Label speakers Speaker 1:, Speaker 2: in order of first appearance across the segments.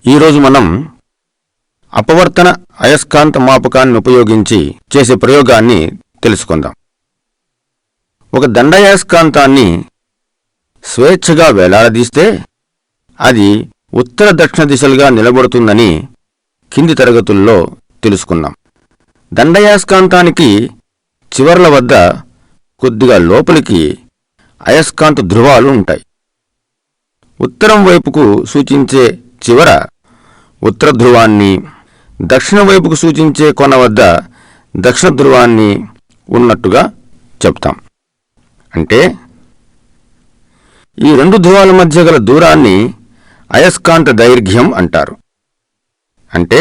Speaker 1: ఈరోజు మనం అపవర్తన అయస్కాంత మాపకాన్ని ఉపయోగించి చేసే ప్రయోగాన్ని తెలుసుకుందాం. ఒక దండాయస్కాంతాన్ని స్వేచ్ఛగా వేలాడదీస్తే అది ఉత్తర దక్షిణ దిశలుగా నిలబడుతుందని కింది తరగతుల్లో తెలుసుకున్నాం. దండాయస్కాంతానికి చివర్ల వద్ద కొద్దిగా లోపలికి అయస్కాంత ధ్రువాలు ఉంటాయి. ఉత్తరం వైపుకు సూచించే చివర ఉత్తర ధ్రువాన్ని, దక్షిణ వైపుకు సూచించే కొన వద్ద దక్షిణ ధ్రువాన్ని ఉన్నట్టుగా చెప్తాం. అంటే ఈ రెండు ధ్రువాల మధ్య గల దూరాన్ని అయస్కాంత దైర్ఘ్యం అంటారు. అంటే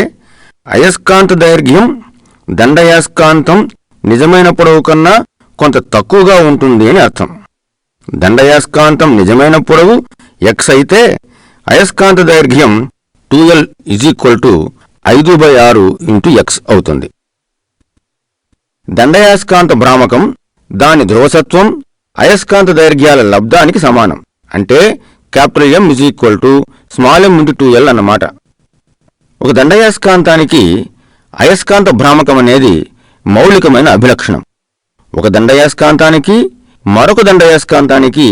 Speaker 1: అయస్కాంత దైర్ఘ్యం దండాయస్కాంతం నిజమైన పొడవు కన్నా కొంత తక్కువగా ఉంటుంది అని అర్థం. దండాయస్కాంతం నిజమైన పొడవు x అయితే అయస్కాంత దైర్ఘ్యం 2l = 5/6 × x అవుతుంది. దండాయస్కాంత భ్రామకం దాని ధ్రువసత్వం అయస్కాంత దైర్ఘ్యాల లబ్ధానికి సమానం. అంటే M m × 2l అన్నమాట. ఒక దండాయస్కాంతానికి అయస్కాంత భ్రామకం అనేది మౌలికమైన అభిలక్షణం. ఒక దండాయస్కాంతానికి మరొక దండాయస్కాంతానికి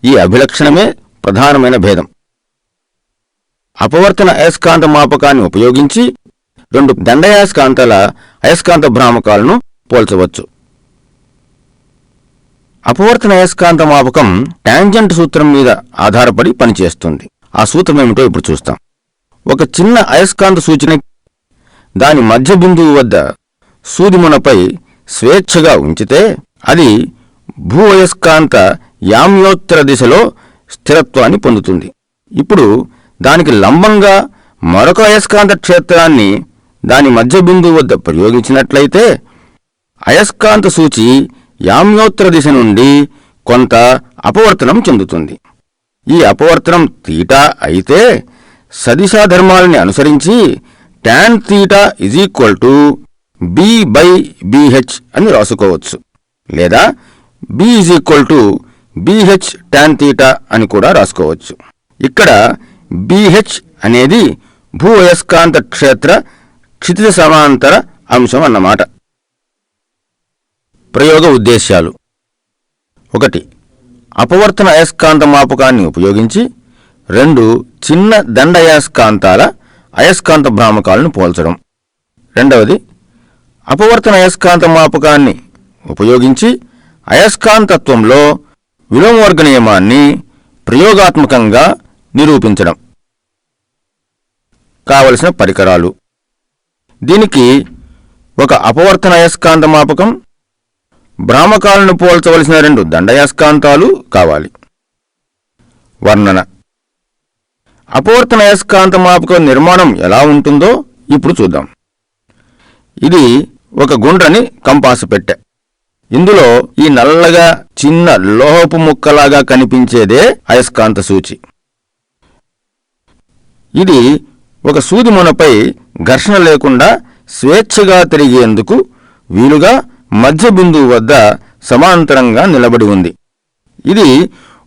Speaker 1: ఈ అభిలక్షణమే ప్రధానమైన భేదం. అపవర్తన అయస్కాంత మాపకాన్ని ఉపయోగించి రెండు దండాయస్కాంతాల అయస్కాంత భ్రామకాలను పోల్చవచ్చు. అపవర్తన అయస్కాంత మాపకం టాంజెంట్ సూత్రం మీద ఆధారపడి పనిచేస్తుంది. ఆ సూత్రం ఏమిటో ఇప్పుడు చూస్తాం. ఒక చిన్న అయస్కాంత సూచిని దాని మధ్య బిందువు వద్ద సూదిమునపై స్వేచ్ఛగా ఉంచితే అది భూ అయస్కాంత యామ్యోత్తర దిశలో స్థిరత్వాన్ని పొందుతుంది. ఇప్పుడు దానికి లంబంగా మరొక అయస్కాంత క్షేత్రాన్ని దాని మధ్య బిందువు వద్ద ప్రయోగించినట్లయితే అయస్కాంత సూచి యామ్యోత్తర దిశ నుండి కొంత అపవర్తనం చెందుతుంది. ఈ అపవర్తనం తీటా అయితే సదిశాధర్మాలని అనుసరించి tan θ b/bh అని రాసుకోవచ్చు. లేదా b bh tan θ అని కూడా రాసుకోవచ్చు. ఇక్కడ bh అనేది భూ అయస్కాంత క్షేత్ర క్షితిజ సమాంతర అంశం అన్నమాట. ప్రయోగ ఉద్దేశ్యాలు: 1. అపవర్తన అయస్కాంత మాపకాన్ని ఉపయోగించి రెండు చిన్న దండాయస్కాంతాల అయస్కాంత భ్రామకాలను పోల్చడం. 2. అపవర్తన అయస్కాంత మాపకాన్ని ఉపయోగించి అయస్కాంతత్వంలో విలోమవర్గ నియమాన్ని ప్రయోగాత్మకంగా నిరూపించడం. కావలసిన పరికరాలు: దీనికి ఒక అపవర్తన అయస్కాంత మాపకం, భ్రామకాలను పోల్చవలసిన రెండు దండాయస్కాంతాలు కావాలి. వర్ణన: అపవర్తన అయస్కాంత మాపకం నిర్మాణం ఎలా ఉంటుందో ఇప్పుడు చూద్దాం. ఇది ఒక గుండ్రని కంపాసు పెట్టె. ఇందులో ఈ నల్లగా చిన్న లోహపు ముక్కలాగా కనిపించేదే అయస్కాంత సూచి. ఇది ఒక సూది మునపై ఘర్షణ లేకుండా స్వేచ్ఛగా తిరిగేందుకు వీలుగా మధ్య బిందువు వద్ద సమాంతరంగా నిలబడి ఉంది. ఇది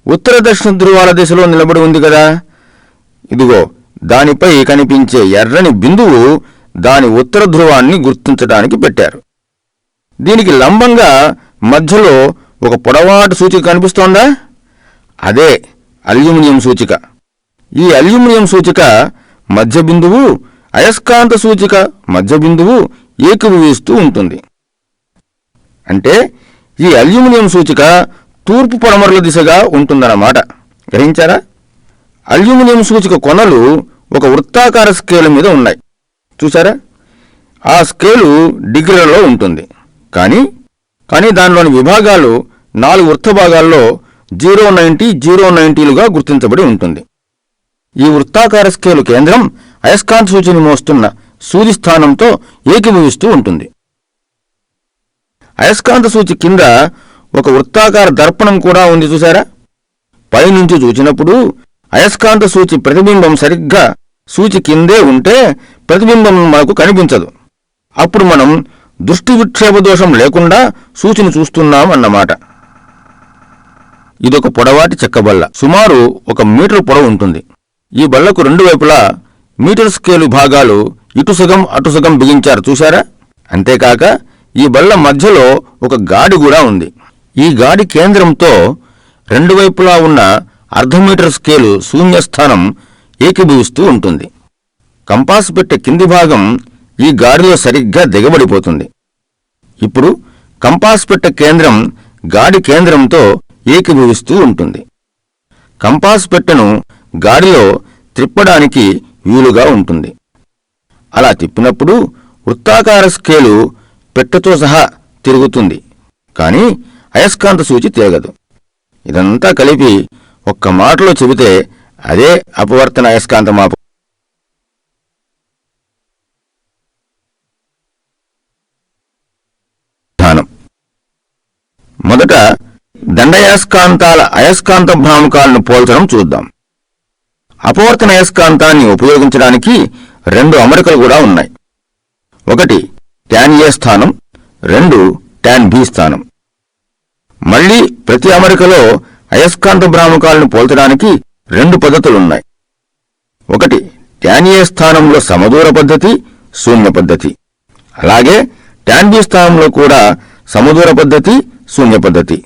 Speaker 1: ఉత్తర దక్షిణ ధ్రువాల దిశలో నిలబడి ఉంది కదా. ఇదిగో దానిపై కనిపించే ఎర్రని బిందువు దాని ఉత్తర ధ్రువాన్ని గుర్తించడానికి పెట్టారు. దీనికి లంబంగా మధ్యలో ఒక పొడవాటి సూచిక కనిపిస్తోందా? అదే అల్యూమినియం సూచిక. ఈ అల్యూమినియం సూచిక మధ్య బిందువు, అయస్కాంత సూచిక మధ్య బిందువు ఏకీభవిస్తూ ఉంటుంది. అంటే ఈ అల్యూమినియం సూచిక తూర్పు పడమరల దిశగా ఉంటుందన్నమాట. గ్రహించారా? అల్యూమినియం సూచిక కొనలు ఒక వృత్తాకార స్కేలు మీద ఉన్నాయి. చూసారా? ఆ స్కేలు డిగ్రీలలో ఉంటుంది. కానీ దానిలోని విభాగాలు 4 వృత్త భాగాల్లో 090 090లుగా గుర్తించబడి ఉంటుంది. ఈ వృత్తాకార స్కేలు కేంద్రం అయస్కాంత సూచిని మోస్తున్న సూది స్థానంతో ఏకీభవిస్తూ ఉంటుంది. అయస్కాంత సూచి కింద ఒక వృత్తాకార దర్పణం కూడా ఉంది. చూసారా? పైనుంచి చూచినప్పుడు అయస్కాంత సూచి ప్రతిబింబం సరిగ్గా సూచి కిందే ఉంటే ప్రతిబింబం మనకు కనిపించదు. అప్పుడు మనం దృష్టి విక్షేప దోషం లేకుండా సూచిని చూస్తున్నాం అన్నమాట. ఇదొక పొడవాటి చెక్కబల్ల. సుమారు 1 మీటర్ పొడవు ఉంటుంది. ఈ బల్లకు రెండు వైపులా మీటర్ స్కేలు భాగాలు ఇటు సగం అటు సగం బిగించారు చూశారా? అంతేకాక ఈ బల్ల మధ్యలో ఒక గాడి కూడా ఉంది. ఈ గాడి కేంద్రంతో రెండు వైపులా ఉన్న అర్ధమీటర్ స్కేలు శూన్యస్థానం ఏకీభవిస్తూ ఉంటుంది. కంపాస్ పెట్టె కింది భాగం ఈ గాడిలో సరిగ్గా దిగబడిపోతుంది. ఇప్పుడు కంపాస్ పెట్టె కేంద్రం గాడి కేంద్రంతో ఏకీభవిస్తూ ఉంటుంది. కంపాస్ పెట్టెను గాడిలో త్రిప్పడానికి వీలుగా ఉంటుంది. అలా తిప్పినప్పుడు వృత్తాకార స్కేలు పెట్టెతో సహా తిరుగుతుంది, కానీ అయస్కాంత సూచి తిరగదు. ఇదంతా కలిపి ఒక్క మాటలో చెబితే అదే అపవర్తన అయస్కాంత మాపకం. మొదట దండయాస్కాంతాల అయస్కాంత భ్రామకాలను పోల్చడం చూద్దాం. అపవర్తన అయస్కాంతాన్ని ఉపయోగించడానికి రెండు అమరికలు కూడా ఉన్నాయి. ఒకటి ట్యాన్ ఏ స్థానం, రెండు ట్యాన్ బి స్థానం. మళ్లీ ప్రతి అమరికలో అయస్కాంత భ్రామకాలను పోల్చడానికి రెండు పద్ధతులున్నాయి. ఒకటి ట్యాన్ ఏ స్థానంలో సమదూర పద్ధతి, శూన్య పద్ధతి. అలాగే ట్యాన్ బి స్థానంలో కూడా సమదూర పద్ధతి, శూన్య పద్ధతి.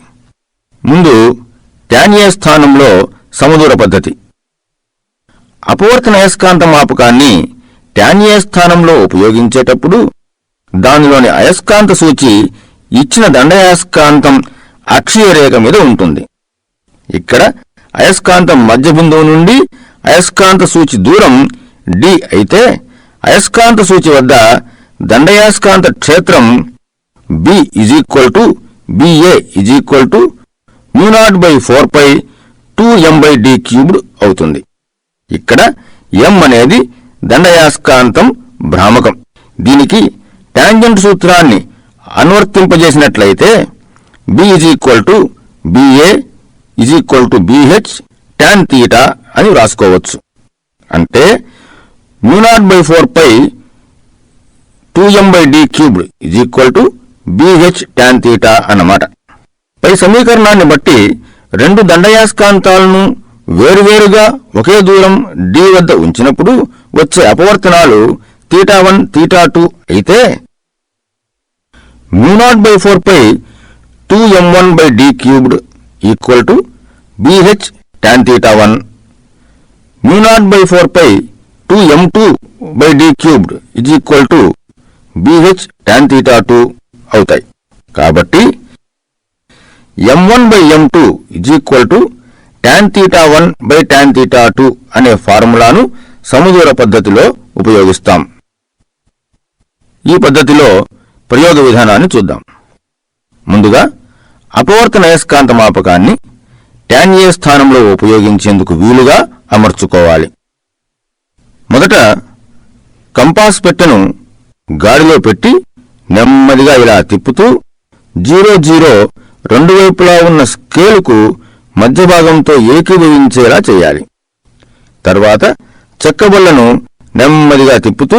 Speaker 1: ముందు ట్యాన్ ఏ స్థానంలో సమదూర పద్ధతి. అపవర్తన అయస్కాంత మాపకాన్ని ట్యాన్ ఏ స్థానంలో ఉపయోగించేటప్పుడు దానిలోని అయస్కాంత సూచి ఇచ్చిన దండయాస్కాంతం అక్షీయ రేఖ మీద ఉంటుంది. ఇక్కడ అయస్కాంతం మధ్య బిందువు నుండి అయస్కాంత సూచి దూరం d అయితే అయస్కాంత సూచి వద్ద దండయాస్కాంత క్షేత్రం B = BA = 0/4π 2m/d³ అవుతుంది. ఇక్కడ m అనేది దండయాస్కాంతం భ్రామకం. దీనికి టాంజెంట్ సూత్రాన్ని అనువర్తింపజేసినట్లయితే B = BA = BH tan θ అని వ్రాసుకోవచ్చు. అంటే 0/4π 2m/d³ BH tan θ అన్నమాట. పై సమీకరణాన్ని బట్టి రెండు దండయాస్కాంతాలను వేరువేరుగా ఒకే దూరం d వద్ద ఉంచినప్పుడు వచ్చే అపవర్తనాలు θ1 θ2 అయితే 0/4π 2m1/d³ = BH tan θ1, 0/4π 2m2/d³ = BH tan θ2 అవుతాయి. కాబట్టి m1/m2 = tan θ1/tan θ2 అనే ఫార్ములాను సమదూర పద్ధతిలో ఉపయోగిస్తాం. ఈ పద్ధతిలో ప్రయోగ విధానాన్ని చూద్దాం. ముందుగా అపవర్తన అయస్కాంత మాపకాన్ని ట్యాన్ ఏ స్థానంలో ఉపయోగించేందుకు వీలుగా అమర్చుకోవాలి. మొదట కంపాస్ పెట్టెను గాడిలో పెట్టి నెమ్మదిగా ఇలా తిప్పుతూ 0 రెండు వైపులా ఉన్న స్కేలుకు మధ్య భాగంతో ఏకీభవించేలా చేయాలి. తర్వాత చెక్కబొళ్లను నెమ్మదిగా తిప్పుతూ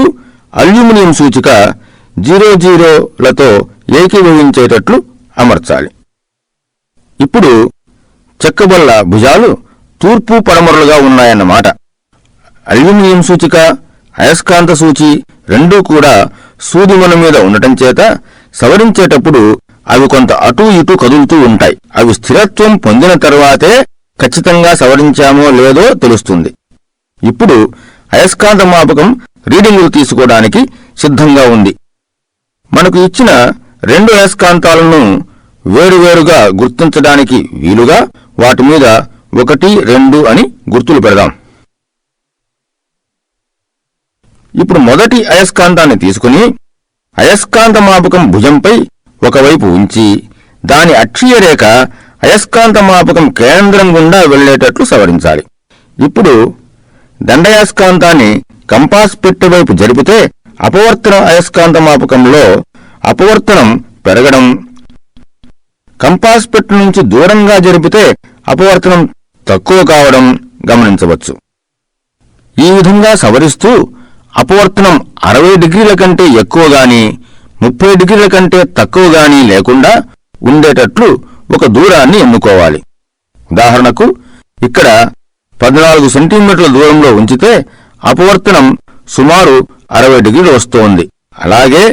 Speaker 1: అల్యూమినియం సూచిక 00లతో ఏకీభవించేటట్లు అమర్చాలి. ఇప్పుడు చెక్కబొళ్ల భుజాలు తూర్పు పడమరలుగా ఉన్నాయన్నమాట. అల్యూమినియం సూచిక, అయస్కాంత సూచి రెండూ కూడా సూదిమొన మీద ఉండటం చేత సవరించేటప్పుడు అవి కొంత అటూ ఇటూ కదులుతూ ఉంటాయి. అవి స్థిరత్వం పొందిన తర్వాతే ఖచ్చితంగా సవరించామో లేదో తెలుస్తుంది. ఇప్పుడు అయస్కాంత మాపకం రీడింగులు తీసుకోవడానికి సిద్ధంగా ఉంది. మనకు ఇచ్చిన రెండు అయస్కాంతాలను వేరువేరుగా గుర్తించడానికి వీలుగా వాటి మీద 1, 2 అని గుర్తులు పెడదాం. ఇప్పుడు మొదటి అయస్కాంతాన్ని తీసుకుని అయస్కాంత మాపకం భుజంపై ఒకవైపు ఉంచి దాని అక్షీయ రేఖ అయస్కాంత మాపకం కేంద్రం గుండా వెళ్లేటట్లు సవరించాలి. ఇప్పుడు దండయాస్కాంతాన్ని కంపాస్ పెట్టె వైపు జరిపితే అపవర్తన అయస్కాంత మాపకంలో అపవర్తనం పెరగడం, కంపాస్ పెట్టె నుంచి దూరంగా జరిపితే అపవర్తనం తక్కువ కావడం గమనించవచ్చు. ఈ విధంగా సవరిస్తూ అపవర్తనం 60 డిగ్రీల కంటే ఎక్కువ గాని 30 డిగ్రీల కంటే తక్కువ గాని లేకుండా ఉండేటట్లు ఒక దూరాన్ని ఎన్నుకోవాలి. ఉదాహరణకు ఇక్కడ 14 సెంటీమీటర్ల దూరంలో ఉంచితే అపవర్తనం సుమారు 60 డిగ్రీలు వస్తోంది. అలాగే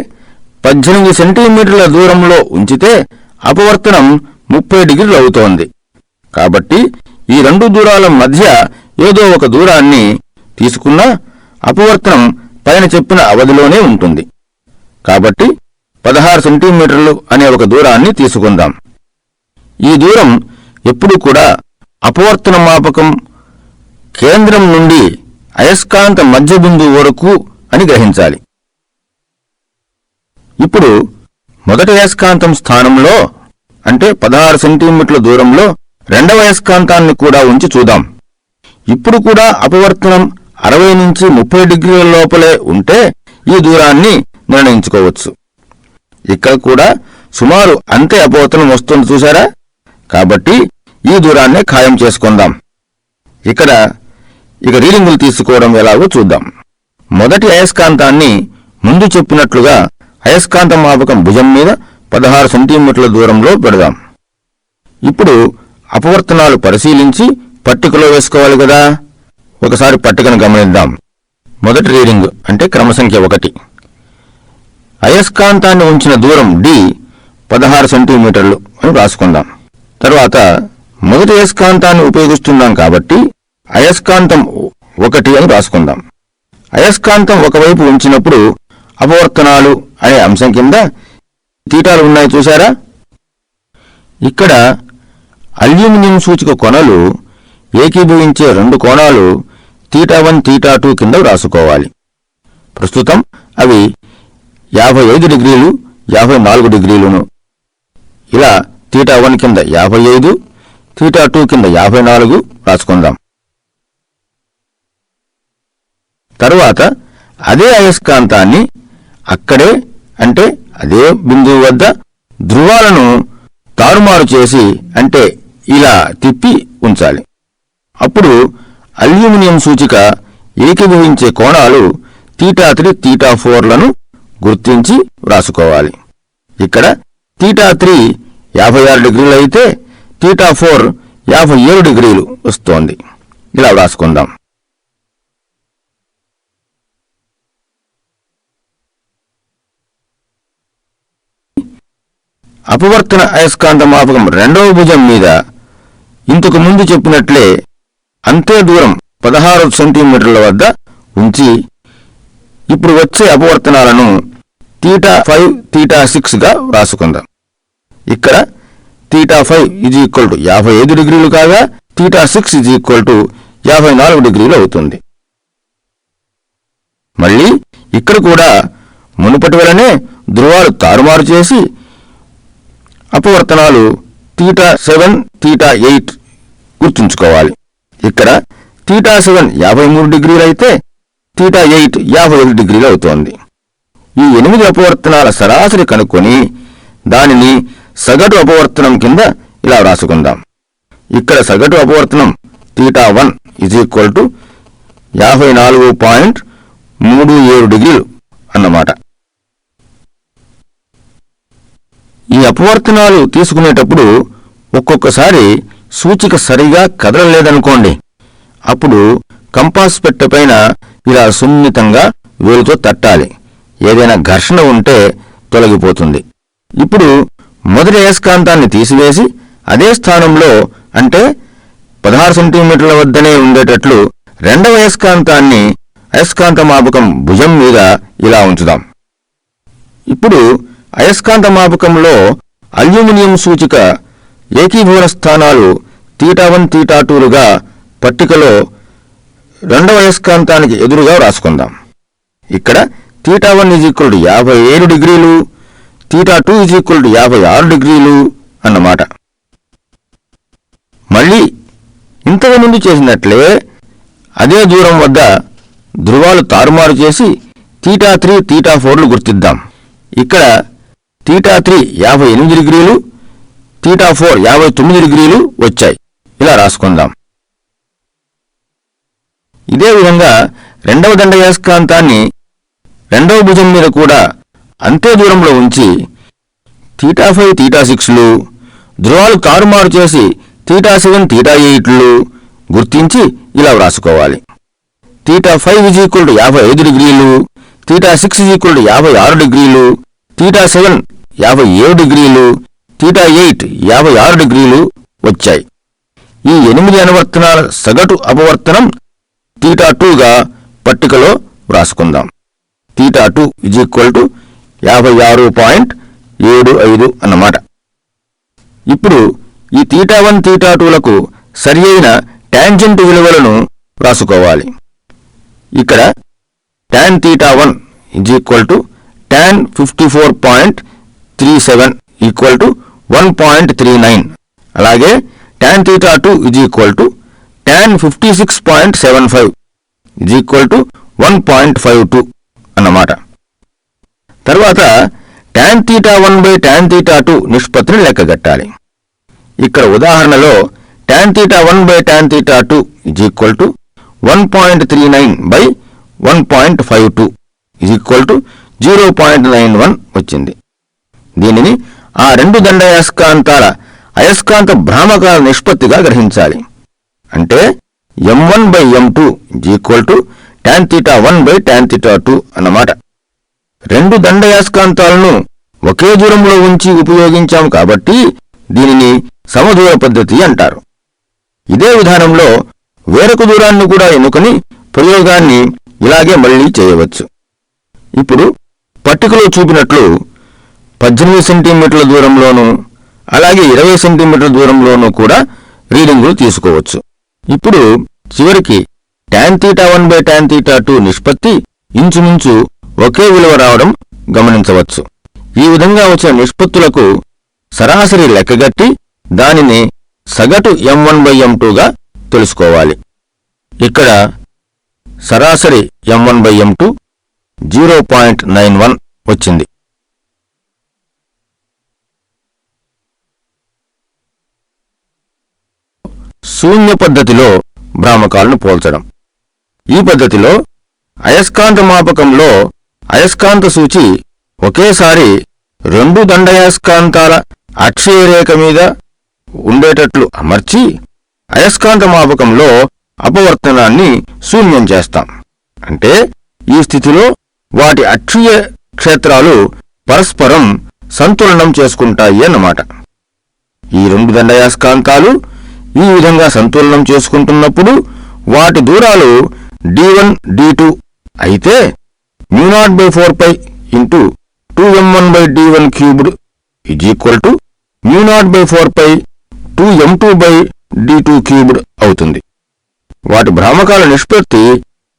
Speaker 1: 18 సెంటీమీటర్ల దూరంలో ఉంచితే అపవర్తనం 30 డిగ్రీలు అవుతోంది. కాబట్టి ఈ రెండు దూరాల మధ్య ఏదో ఒక దూరాన్ని తీసుకున్నా అపవర్తనం పైన చెప్పిన అవధిలోనే ఉంటుంది. కాబట్టి 16 సెంటీమీటర్లు అనే ఒక దూరాన్ని తీసుకుందాం. ఈ దూరం ఎప్పుడూ కూడా అపవర్తన మాపకం కేంద్రం నుండి అయస్కాంత మధ్య బిందువు వరకు అని గ్రహించాలి. ఇప్పుడు మొదటి అయస్కాంతం స్థానంలో అంటే 16 సెంటీమీటర్ల దూరంలో రెండవ అయస్కాంతాన్ని కూడా ఉంచి చూద్దాం. ఇప్పుడు కూడా అపవర్తనం 60 నుంచి 30 డిగ్రీల లోపలే ఉంటే ఈ దూరాన్ని నిర్ణయించుకోవచ్చు. ఇక్కడ కూడా సుమారు అంతే అపవర్తనం వస్తుంది చూసారా? కాబట్టి ఈ దూరాన్నే ఖాయం చేసుకుందాం. ఇక రీడింగులు తీసుకోవడం ఎలాగో చూద్దాం. మొదటి అయస్కాంతాన్ని ముందు చెప్పినట్లుగా అయస్కాంత మాపకం భుజం మీద 16 సెంటీమీటర్ల దూరంలో పెడదాం. ఇప్పుడు అపవర్తనాలు పరిశీలించి పట్టికలో వేసుకోవాలి కదా. ఒకసారి పట్టికను గమనిద్దాం. మొదటి రీడింగ్ అంటే క్రమసంఖ్య 1. అయస్కాంతాన్ని ఉంచిన దూరం d 16 సెంటీమీటర్లు అని రాసుకుందాం. తరువాత మొదటి అయస్కాంతాన్ని ఉపయోగిస్తున్నాం కాబట్టి అయస్కాంతం 1 అని రాసుకుందాం. అయస్కాంతం ఒకవైపు ఉంచినప్పుడు అపవర్తనాలు అనే అంశం కింద తీటాలు ఉన్నాయి చూశారా? ఇక్కడ అల్యూమినియం సూచిక కొనలు ఏకీభవించే రెండు కోణాలు θ1 θ2 కింద రాసుకోవాలి. ప్రస్తుతం అవి 55 డిగ్రీలు 54 డిగ్రీలును. ఇలా θ1 కింద 55 θ2 కింద 54 రాసుకుందాం. తరువాత అదే అయస్కాంతాన్ని అక్కడే అంటే అదే బిందువు వద్ద ధ్రువాలను తారుమారు చేసి అంటే ఇలా తిప్పి ఉంచాలి. అప్పుడు అల్యూమినియం సూచిక ఏకీభవించే కోణాలు θ3 θ4లను గుర్తించి వ్రాసుకోవాలి. ఇక్కడ θ3 56 డిగ్రీలు అయితే θ4 57 డిగ్రీలు వస్తోంది. ఇలా వ్రాసుకుందాం. అపవర్తన అయస్కాంత మాపకం రెండవ భుజం మీద ఇంతకు ముందు చెప్పినట్లే అంతే దూరం 16 సెంటీమీటర్ల వద్ద ఉంచి ఇప్పుడు వచ్చే అపవర్తనాలను θ5 θ6 గా వ్రాసుకుందాం. ఇక్కడ θ5 55 డిగ్రీలు కాగా θ6 54 డిగ్రీలు అవుతుంది. మళ్ళీ ఇక్కడ కూడా మునుపటి వలనే ధ్రువాలు తారుమారు చేసి అపవర్తనాలు θ7 θ8 గుర్తుంచుకోవాలి. ఇక్కడ θ7 53 డిగ్రీలు అయితే θ8 55 డిగ్రీలు అవుతోంది. ఈ 8 అపవర్తనాల సరాసరి కనుక్కొని దానిని సగటు అపవర్తనం కింద ఇలా వ్రాసుకుందాం. ఇక్కడ సగటు అపవర్తనం θ1 54.37 డిగ్రీలు అన్నమాట. ఈ అపవర్తనాలు తీసుకునేటప్పుడు ఒక్కొక్కసారి సూచిక సరిగా కదలలేదనుకోండి, అప్పుడు కంపాస్ పెట్టెపైన ఇలా సున్నితంగా వేలుతో తట్టాలి. ఏదైనా ఘర్షణ ఉంటే తొలగిపోతుంది. ఇప్పుడు మొదటి అయస్కాంతాన్ని తీసివేసి అదే స్థానంలో అంటే 16 సెంటీమీటర్ల వద్దనే ఉండేటట్లు రెండవ అయస్కాంతాన్ని అయస్కాంత మాపకం భుజం మీద ఇలా ఉంచుదాం. ఇప్పుడు అయస్కాంత మాపకంలో అల్యూమినియం సూచిక ఏకీభవన స్థానాలు θ1 θ2లుగా పట్టికలో రెండవ అయస్కాంతానికి ఎదురుగా వ్రాసుకుందాం. ఇక్కడ θ1 57 డిగ్రీలు θ2 56 డిగ్రీలు అన్నమాట. మళ్ళీ ఇంతకు ముందు చేసినట్లే అదే దూరం వద్ద ధ్రువాలు తారుమారు చేసి θ3 θ4లు గుర్తిద్దాం. ఇక్కడ θ3 58 డిగ్రీలు θ4 59 డిగ్రీలు వచ్చాయి. ఇలా రాసుకుందాం. ఇదే విధంగా రెండవ దండయాస్కాంతాన్ని రెండవ భుజం మీద కూడా అంతే దూరంలో ఉంచి θ5 θ6లు ధ్రువాలు తారుమారు చేసి θ7 θ8లు గుర్తించి ఇలా వ్రాసుకోవాలి. θ5 55 డిగ్రీలు, θ6 56 డిగ్రీలు, θ7 57 డిగ్రీలు, θ8 56 డిగ్రీలు వచ్చాయి. ఈ 8 అనువర్తనాల సగటు అపవర్తనం θ2గా పట్టికలో వ్రాసుకుందాం. θ2 56.75 అన్నమాట. ఇప్పుడు ఈ θ1 θ2లకు సరి అయిన టాంజెంట్ విలువలను వ్రాసుకోవాలి. ఇక్కడ tan θ1 tan 54.37 1.39, అలాగే tan θ2 tan 56.75 1.52 అన్నమాట. తర్వాత tan θ1/tan θ2 నిష్పత్తిని లెక్కగట్టాలి. ఇక్కడ ఉదాహరణలో tan θ1/tan θ2 1.39/1.52 0.91 వచ్చింది. దీనిని ఆ రెండు దండాయస్కాంతాల అయస్కాంత భ్రామకాల నిష్పత్తిగా గ్రహించాలి. అంటే m1/m2 tan θ1/tan θ2 అన్నమాట. రెండు దండయాస్కాంతాలను ఒకే దూరంలో ఉంచి ఉపయోగించాము కాబట్టి దీనిని సమదూర పద్ధతి అంటారు. ఇదే విధానంలో వేరొక దూరాన్ని కూడా ఎన్నుకొని ప్రయోగాన్ని ఇలాగే మళ్లీ చేయవచ్చు. ఇప్పుడు పట్టికలో చూపినట్లు 18 సెంటీమీటర్ల దూరంలోనూ అలాగే 20 సెంటీమీటర్ల దూరంలోనూ కూడా రీడింగులు తీసుకోవచ్చు. ఇప్పుడు చివరికి tan θ1/tan θ2 నిష్పత్తి ఇంచుమించు ఒకే విలువ రావడం గమనించవచ్చు. ఈ విధంగా వచ్చిన నిష్పత్తులకు సరాసరి లెక్కగట్టి దానిని సగటు m1/m2గా తెలుసుకోవాలి. ఇక్కడ సరాసరి m1/m2 0.91 వచ్చింది. శూన్య పద్ధతిలో భ్రామకాలను పోల్చడం. ఈ పద్ధతిలో అయస్కాంత మాపకంలో అయస్కాంత సూచి ఒకేసారి రెండు దండయాస్కాంతాల అక్షీయ రేఖ మీద ఉండేటట్లు అమర్చి అయస్కాంత మాపకంలో అపవర్తనాన్ని శూన్యం చేస్తాం. అంటే ఈ స్థితిలో వాటి అక్షీయ క్షేత్రాలు పరస్పరం సంతులనం చేసుకుంటాయి అన్నమాట. ఈ రెండు దండయాస్కాంతాలు ఈ విధంగా సంతులనం చేసుకుంటున్నప్పుడు వాటి దూరాలు d1 d2 అయితే 0/4π × 2m1/d1³ 0/4π 2m2/d2³ అవుతుంది. వాటి భ్రామకాల నిష్పత్తి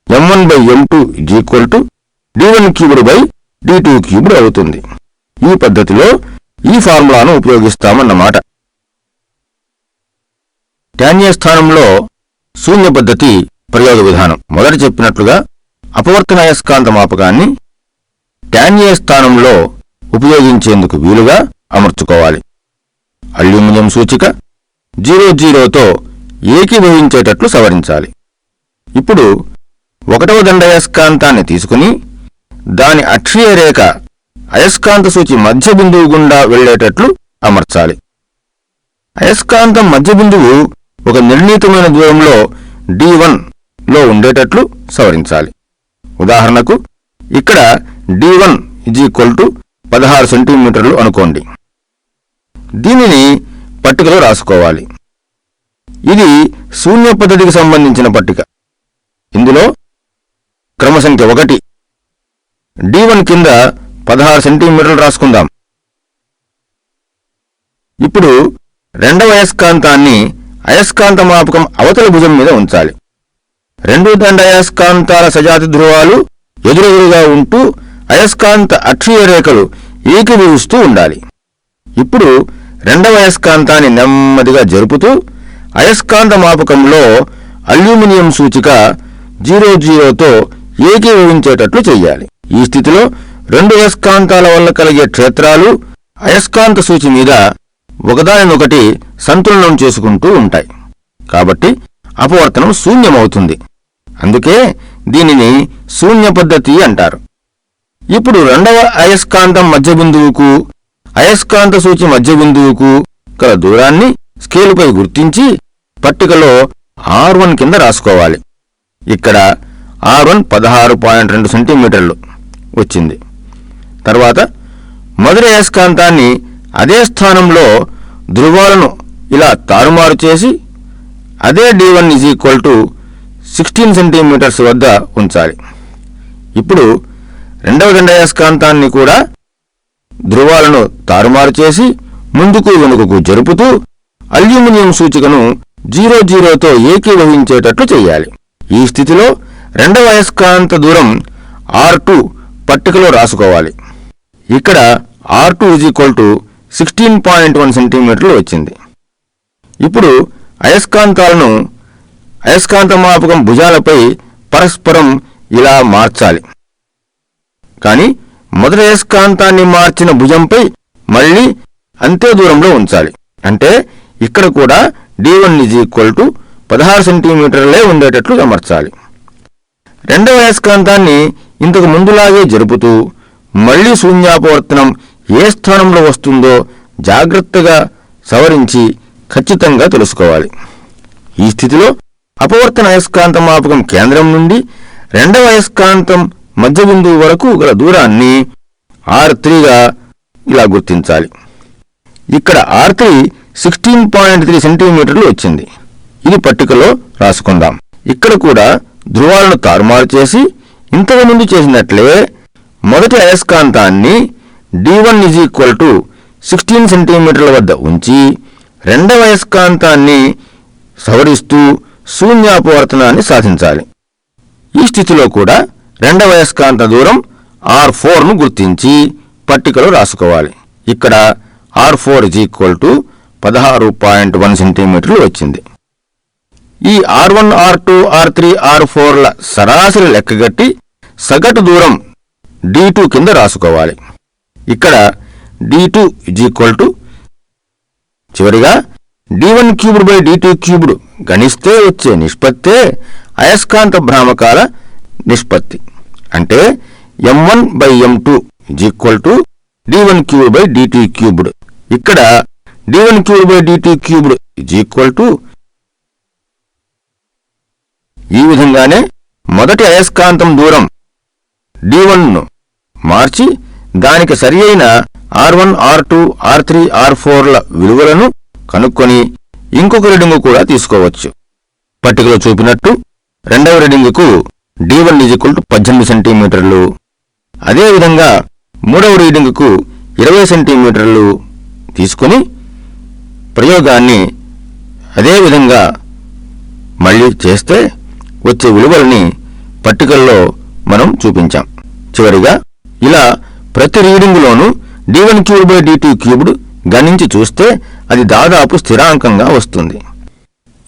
Speaker 1: m1/m2 d1³ అవుతుంది. ఈ పద్ధతిలో ఈ ఫార్ములాను ఉపయోగిస్తామన్నమాట. ట్యాన్య స్థానంలో శూన్య పద్ధతి ప్రయోగ విధానం. మొదట చెప్పినట్లుగా అపవర్తన అయస్కాంత మాపకాన్ని ట్యాన్య స్థానంలో ఉపయోగించేందుకు వీలుగా అమర్చుకోవాలి. అల్యూమినియం సూచిక 00తో ఏకీభవించేటట్లు సవరించాలి. ఇప్పుడు 1వ దండయస్కాంతాన్ని తీసుకుని దాని అక్షీయ రేఖ అయస్కాంత సూచి మధ్య బిందువు గుండా వెళ్లేటట్లు అమర్చాలి. అయస్కాంతం మధ్య బిందువు ఒక నిర్ణీతమైన దూరంలో d1లో ఉండేటట్లు సవరించాలి. ఉదాహరణకు ఇక్కడ d1 16 సెంటీమీటర్లు అనుకోండి. దీనిని పట్టికలో రాసుకోవాలి. ఇది శూన్య పద్ధతికి సంబంధించిన పట్టిక. ఇందులో క్రమసంఖ్య 1 d1 కింద 16 సెంటీమీటర్లు రాసుకుందాం. ఇప్పుడు రెండవ అయస్కాంతాన్ని అయస్కాంత మాపకం అవతల భుజం మీద ఉంచాలి. రెండు దండయస్కాంతాల సజాతి ధ్రువాలు ఎదురెదురుగా ఉంటూ అయస్కాంత అక్షీయ రేఖలు ఏకీభవిస్తూ ఉండాలి. ఇప్పుడు రెండవ అయస్కాంతాన్ని నెమ్మదిగా జరుపుతూ అయస్కాంత మాపకంలో అల్యూమినియం సూచిక 00తో ఏకీభవించేటట్లు చెయ్యాలి. ఈ స్థితిలో రెండు అయస్కాంతాల వల్ల కలిగే క్షేత్రాలు అయస్కాంత సూచి మీద ఒకదానినొకటి సంతులనం చేసుకుంటూ ఉంటాయి. కాబట్టి అపవర్తనం శూన్యమవుతుంది. అందుకే దీనిని శూన్య పద్ధతి అంటారు. ఇప్పుడు రెండవ అయస్కాంతం మధ్య బిందువుకు అయస్కాంత సూచి మధ్య బిందువుకు గల దూరాన్ని స్కేలుపై గుర్తించి పట్టికలో r1 కింద రాసుకోవాలి. ఇక్కడ R1 16.2 సెంటీమీటర్లు వచ్చింది. తర్వాత మొదటి అయస్కాంతాన్ని అదే స్థానంలో ధ్రువాలను ఇలా తారుమారు చేసి అదే D1 16 సెంటీమీటర్స్ వద్ద ఉంచాలి. ఇప్పుడు రెండవ దండాయస్కాంతాన్ని కూడా ధ్రువాలను తారుమారు చేసి ముందుకు వెనుకకు జరుపుతూ అల్యూమినియం సూచికను 00తో ఏకీభవించేటట్లు చేయాలి. ఈ స్థితిలో రెండవ అయస్కాంత దూరం R2 పట్టికలో రాసుకోవాలి. ఇక్కడ R2 16.1 సెంటీమీటర్లు వచ్చింది. ఇప్పుడు అయస్కాంతాలను అయస్కాంతమాపకం భుజాలపై పరస్పరం ఇలా మార్చాలి. కానీ మొదటి అయస్కాంతాన్ని మార్చిన భుజంపై మళ్ళీ అంతే దూరంలో ఉంచాలి. అంటే ఇక్కడ కూడా D1 16 సెంటీమీటర్లే ఉండేటట్లు అమర్చాలి. రెండవ అయస్కాంతాన్ని ఇంతకు ముందులాగే జరుపుతూ మళ్లీ శూన్యాపవర్తనం ఏ స్థానంలో వస్తుందో జాగ్రత్తగా సవరించి ఖచ్చితంగా తెలుసుకోవాలి. ఈ స్థితిలో అపవర్తన అయస్కాంతమాపకం కేంద్రం నుండి రెండవ అయస్కాంతం మధ్య బిందువు వరకు గల దూరాన్ని R3గా ఇలా గుర్తించాలి. ఇక్కడ R3 16.3 సెంటీమీటర్లు వచ్చింది. ఇది పట్టికలో రాసుకుందాం. ఇక్కడ కూడా ధ్రువాలను తారుమారు చేసి ఇంతకు ముందు చేసినట్లే మొదటి అయస్కాంతాన్ని D1 16 సెంటీమీటర్ల వద్ద ఉంచి రెండవ అయస్కాంతాన్ని సవరిస్తూ శూన్యాపవర్తనాన్ని సాధించాలి. ఈ స్థితిలో కూడా రెండవ అయస్కాంత దూరం R4ను గుర్తించి పట్టికలో రాసుకోవాలి. ఇక్కడ R4 16.1 సెంటీమీటర్లు వచ్చింది. ఈ R1, R2, R3, R4ల సరాసరి లెక్కగట్టి సగటు దూరం D2 కింద రాసుకోవాలి. ఇక్కడ D2 చివరిగా D1³ గణిస్తే వచ్చే నిష్పత్తే అయస్కాంత భ్రామకాల నిష్పత్తి. అంటే M1/M2 D1³ ఇక్కడ D1³ ఈ విధంగానే మొదటి అయస్కాంతం దూరం D1ను మార్చి దానికి సరి అయిన R1, R2, R3, R4ల విలువలను కనుక్కొని ఇంకొక రీడింగు కూడా తీసుకోవచ్చు. పట్టికలో చూపినట్టు రెండవ రీడింగుకు D1 18 సెంటీమీటర్లు, అదేవిధంగా మూడవ రీడింగుకు 20 సెంటీమీటర్లు తీసుకుని ప్రయోగాన్ని అదేవిధంగా మళ్ళీ చేస్తే వచ్చే విలువల్ని పట్టికల్లో మనం చూపించాం. చివరిగా ఇలా ప్రతి రీడింగులోనూ D1³/D2³ గణించి చూస్తే అది దాదాపు స్థిరాంకంగా వస్తుంది.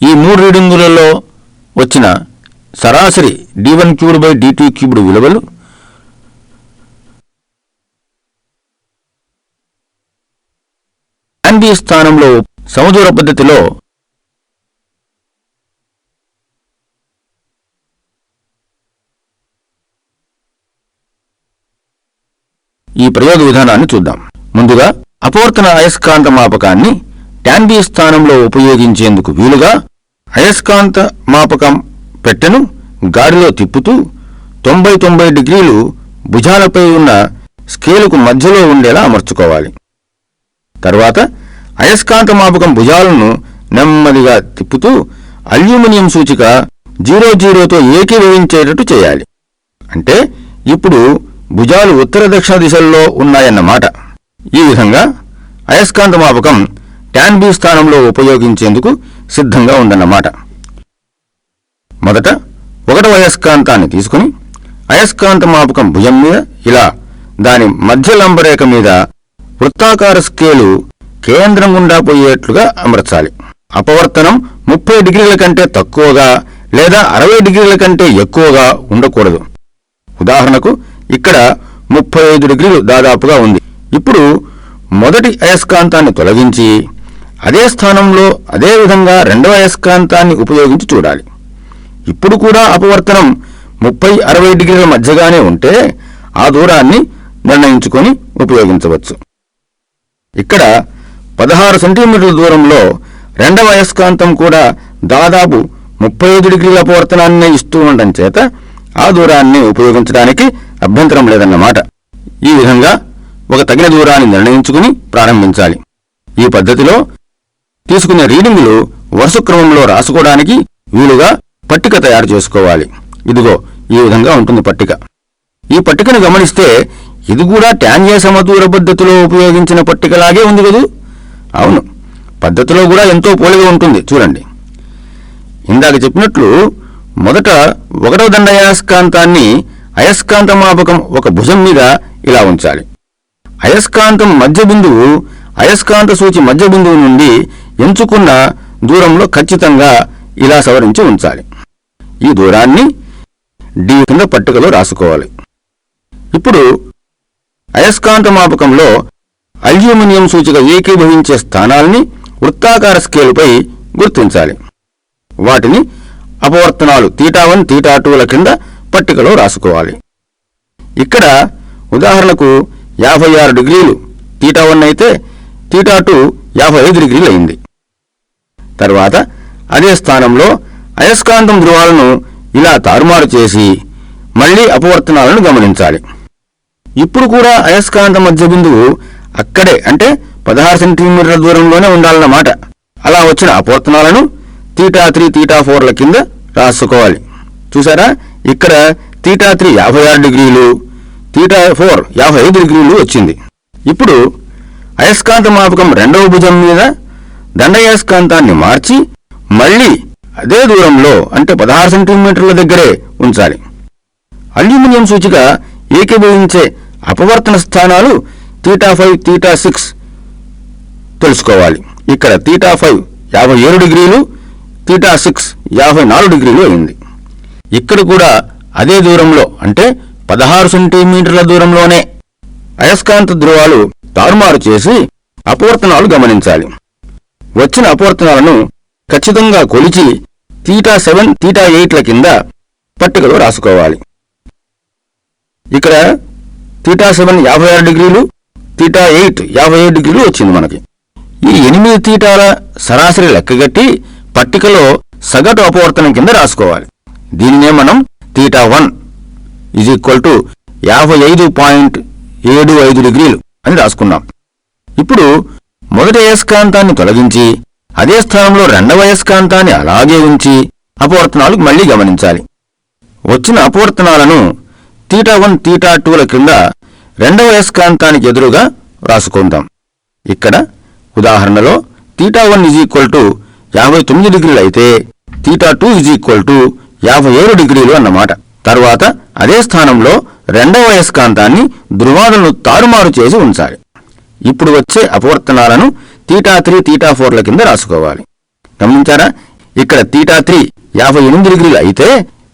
Speaker 1: ఈ మూడు రీడింగులలో వచ్చిన సరాసరి D1³/D2³ విలువలు ప్లాన్ బి స్థానంలో సమదూర పద్ధతిలో ఈ ప్రయోగ విధానాన్ని చూద్దాం. ముందుగా అపవర్తన అయస్కాంత మాపకాన్ని tan B స్థానంలో ఉపయోగించేందుకు వీలుగా అయస్కాంత మాపకం పెట్టెను గాడిలో తిప్పుతూ 90 డిగ్రీలు భుజాలపై ఉన్న స్కేలుకు మధ్యలో ఉండేలా అమర్చుకోవాలి. తర్వాత అయస్కాంత మాపకం భుజాలను నెమ్మదిగా తిప్పుతూ అల్యూమినియం సూచిక 00తో ఏకీభవించేటట్టు చేయాలి. అంటే ఇప్పుడు భుజాలు ఉత్తర దక్షిణ దిశల్లో ఉన్నాయన్నమాట. ఈ విధంగా అయస్కాంత మాపకం tan B స్థానంలో ఉపయోగించేందుకు సిద్ధంగా ఉందన్నమాట. మొదట ఒకటవ అయస్కాంతాన్ని తీసుకుని అయస్కాంత మాపకం భుజం మీద ఇలా దాని మధ్య లంబరేఖ మీద వృత్తాకార స్కేలు కేంద్రం గుండా పోయేట్లుగా అమర్చాలి. అపవర్తనం 30 డిగ్రీల కంటే తక్కువగా లేదా 60 డిగ్రీల కంటే ఎక్కువగా ఉండకూడదు. ఉదాహరణకు ఇక్కడ 35 డిగ్రీలు దాదాపుగా ఉంది. ఇప్పుడు మొదటి అయస్కాంతాన్ని తొలగించి అదే స్థానంలో అదే విధంగా రెండవ అయస్కాంతాన్ని ఉపయోగించి చూడాలి. ఇప్పుడు కూడా అపవర్తనం 30-60 డిగ్రీల మధ్యగానే ఉంటే ఆ దూరాన్ని నిర్ణయించుకొని ఉపయోగించవచ్చు. ఇక్కడ 16 సెంటీమీటర్ల దూరంలో రెండవ అయస్కాంతం కూడా దాదాపు 35 డిగ్రీల అపవర్తనాన్ని ఇస్తూ ఉండడం చేత ఆ దూరాన్ని ఉపయోగించడానికి అభ్యంతరం లేదన్నమాట. ఈ విధంగా ఒక తగిన దూరాన్ని నిర్ణయించుకుని ప్రారంభించాలి. ఈ పద్ధతిలో తీసుకునే రీడింగులు వరుస క్రమంలో రాసుకోవడానికి వీలుగా పట్టిక తయారు చేసుకోవాలి. ఇదిగో ఈ విధంగా ఉంటుంది పట్టిక. ఈ పట్టికను గమనిస్తే ఇది కూడా టాంజే సమదూర పద్ధతిలో ఉపయోగించిన పట్టికలాగే ఉంది కదూ? అవును, పద్ధతిలో కూడా ఎంతో పోలిక ఉంటుంది. చూడండి, ఇందాక చెప్పినట్లు మొదట 1వ దండ అయస్కాంతాన్ని అయస్కాంత మాపకం ఒక భుజం మీద ఇలా ఉంచాలి. అయస్కాంతం మధ్య బిందువు అయస్కాంత సూచి మధ్య బిందువు నుండి ఎంచుకున్న దూరంలో ఖచ్చితంగా ఇలా సవరించి ఉంచాలి. ఈ దూరాన్ని డి కింద పట్టికలో రాసుకోవాలి. ఇప్పుడు అయస్కాంత మాపకంలో అల్యూమినియం సూచిక ఏకీభవించే స్థానాల్ని వృత్తాకార స్కేలుపై గుర్తించాలి. వాటిని అపవర్తనాలు θ1 θ2ల కింద పట్టికలో రాసుకోవాలి. ఇక్కడ ఉదాహరణకు 56 డిగ్రీలు θ1 అయితే θ2 55 డిగ్రీలు అయింది. తర్వాత అదే స్థానంలో అయస్కాంతం ధ్రువాలను ఇలా తారుమారు చేసి మళ్లీ అపవర్తనాలను గమనించాలి. ఇప్పుడు కూడా అయస్కాంత మధ్య బిందువు అక్కడే, అంటే 16 సెంటీమీటర్ల దూరంలోనే ఉండాలన్నమాట. అలా వచ్చిన అపవర్తనాలను θ3 θ4ల కింద రాసుకోవాలి. చూసారా, ఇక్కడ θ3 56 డిగ్రీలు, θ4 55 డిగ్రీలు వచ్చింది. ఇప్పుడు అయస్కాంత మాపకం 2వ భుజం మీద దండయాస్కాంతాన్ని మార్చి మళ్లీ అదే దూరంలో, అంటే 16 సెంటీమీటర్ల దగ్గరే ఉంచాలి. అల్యూమినియం సూచిక ఏకీభవించే అపవర్తన స్థానాలు θ5 θ6 తెలుసుకోవాలి. ఇక్కడ θ5 57 డిగ్రీలు, θ6 54 డిగ్రీలు అయింది. ఇక్కడ కూడా అదే దూరంలో, అంటే 16 సెంటీమీటర్ల దూరంలోనే అయస్కాంత ధ్రువాలు తారుమారు చేసి అపవర్తనాలు గమనించాలి. వచ్చిన అపవర్తనాలను ఖచ్చితంగా కొలిచి θ7 θ8ల కింద పట్టికలో రాసుకోవాలి. ఇక్కడ θ7 56 డిగ్రీలు, θ8 57 డిగ్రీలు వచ్చింది మనకి. ఈ 8 తీటాల సరాసరి లెక్కగట్టి పట్టికలో సగటు అపవర్తనం కింద రాసుకోవాలి. దీనినే మనం θ1 = 55.75 డిగ్రీలు అని రాసుకున్నాం. ఇప్పుడు మొదటి అయస్కాంతాన్ని తొలగించి అదే స్థానంలో 2వ అయస్కాంతాన్ని అలాగే ఉంచి అపవర్తనాలు మళ్లీ గమనించాలి. వచ్చిన అపవర్తనాలను θ1 θ2ల కింద 2వ అయస్కాంతానికి ఎదురుగా రాసుకుందాం. ఇక్కడ ఉదాహరణలో θ1 59 డిగ్రీలు అయితే θ2 57 డిగ్రీలు అన్నమాట. తర్వాత అదే స్థానంలో 2వ అయస్కాంతాన్ని ధ్రువాలను తారుమారు చేసి ఉంచాలి. ఇప్పుడు వచ్చే అపవర్తనాలను θ3 θ4ల కింద రాసుకోవాలి. గమనించారా, ఇక్కడ θ3 58 డిగ్రీలు అయితే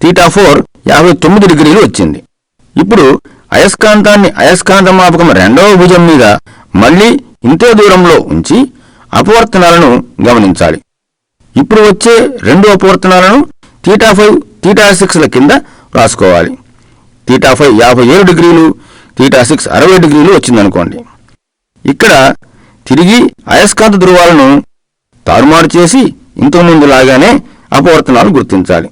Speaker 1: θ4 59 డిగ్రీలు వచ్చింది. ఇప్పుడు అయస్కాంతాన్ని అయస్కాంత మాపకం 2వ భుజం మీద మళ్లీ ఇంతే దూరంలో ఉంచి అపవర్తనాలను గమనించాలి. ఇప్పుడు వచ్చే 2 అపవర్తనాలను θ5 θ6ల కింద రాసుకోవాలి. θ5 57 డిగ్రీలు, θ6 60 డిగ్రీలు వచ్చిందనుకోండి. ఇక్కడ తిరిగి అయస్కాంత ధ్రువాలను తారుమారు చేసి ఇంతకుముందులాగానే అపవర్తనాలు గుర్తించాలి.